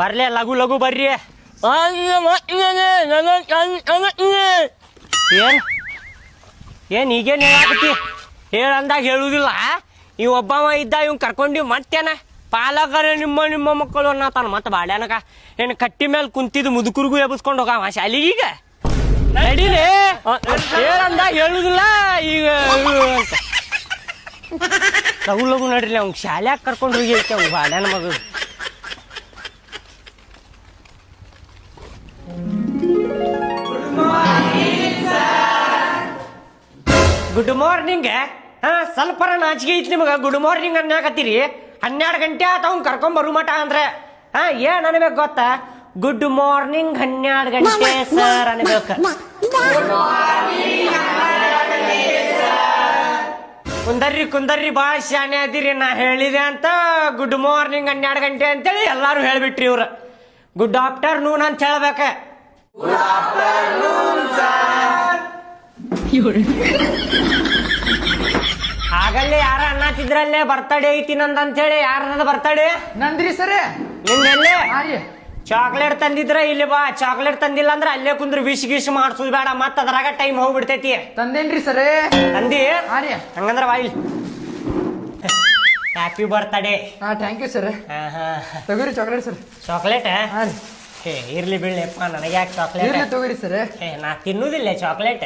ಬರ್ಲಿ ಲಘು ಲಘು ಬರ್ರಿ. ಏನ್ ಈಗೇನ್ ಹೇಳಾಕತಿ? ಹೇಳಂದಾಗ ಹೇಳುದಿಲ್ಲ. ಇವ್ ಒಬ್ಬವ ಇದ್ದ ಇವ್ ಕರ್ಕೊಂಡಿವ್ ಮತ್ತೇನ ಪಾಲಕರ ನಿಮ್ಮ ಮಕ್ಕಳು ಅನ್ನತಾನ. ಮತ್ತ ಬಾಡ್ಯಾನಕ ಏನ್ ಕಟ್ಟಿ ಮೇಲೆ ಕುಂತಿದ್ ಮುದುಕರ್ಗೂ ಎಬ್ಸ್ಕೊಂಡ್ ಹೋಗವ ಶಾಲಿಗೀಗ ನಡೀಲಿ. ಹೇಳಂದಾಗ ಹೇಳುದಿಲ್ಲ ಈಗ ಲಘು ಲಘು ನಡ್ರಿ. ಅವ್ನ್ ಶಾಲ್ಯಾಗ ಕರ್ಕೊಂಡ್ ಹೋಗಿ ಐತಿ ಅವ್ ಬಾಡ್ಯಾನ ಮಗಳು. Good morning. ಸ್ವಲ್ಪರ ನಾಚಿಕೆ ಐತಿ ನಿಮಗ ಗುಡ್ ಮಾರ್ನಿಂಗ್ ಅನ್ನಾಕತ್ತೀರಿ. 12 ಗಂಟೆ ಆತ ಅವ್ನ್ ಕರ್ಕೊಂಡ್ ಬರು ಮಟ ಅಂದ್ರೆ ಏನ್ ಅನ್ಬೇಕು ಗೊತ್ತಾ? ಗುಡ್ ಮಾರ್ನಿಂಗ್ 12 ಗಂಟೆ ಸರ್ ಅನ್ಬೇಕ. ಕುಂದರ್ರಿ ಬಾಳ ಶಾನೆ ಅದಿರಿ. ನಾ ಹೇಳಿದೆ ಅಂತ ಗುಡ್ ಮಾರ್ನಿಂಗ್ 12 ಗಂಟೆ ಅಂತೇಳಿ ಎಲ್ಲಾರು ಹೇಳ್ಬಿಟ್ರಿ. ಇವ್ರ ಗುಡ್ ಆಫ್ಟರ್ನೂನ್ ಅಂತ ಹೇಳ್ಬೇಕ. ಆಗಲ್ಲೇ ಯಾರ ಅನ್ನತಿದ್ರಲ್ಲೇ ಬರ್ತಡೇ ಐತಿ ನಂದ ಅಂತ ಹೇಳಿ. ಯಾರದ ಬರ್ತಡೇ? ನಂದ್ರಿ ಸರ್. ನಿನ್ನೆಲ್ಲೇ ಚಾಕ್ಲೇಟ್ ತಂದಿದ್ರ ಇಲ್ಲಿ ಬಾ. ಚಾಕ್ಲೇಟ್ ತಂದಿಲ್ಲ ಅಂದ್ರ ಅಲ್ಲೇ ಕುಂದ್ರ ವಿಶ್ ಗಿಶ್ ಮಾಡ್ಸುದ್ ಬೇಡ. ಮತ್ತ ಅದ್ರಾಗ ಟೈಮ್ ಹೋಗ್ಬಿಡ್ತೈತಿ. ತಂದೇನ್ರಿ ಸರ್. ತಂದಿ ಹಂಗಂದ್ರ ಬಾ ಇಲ್ಲಿ. Happy birthday. Thank you sir. ತಗೋರಿ ಚಾಕ್ಲೇಟ್ ಸರ್. ಚಾಕ್ಲೇಟ್ ಇರ್ಲಿ ಬಿಡ್ಲಿಪ್ಪ, ನನಗೆ ಯಾಕೆ ಚಾಕ್ಲೇಟ್? ತಗೋರಿ ಸರ್. ನಾ ತಿನ್ನುದಿಲ್ಲ ಚಾಕ್ಲೇಟ್.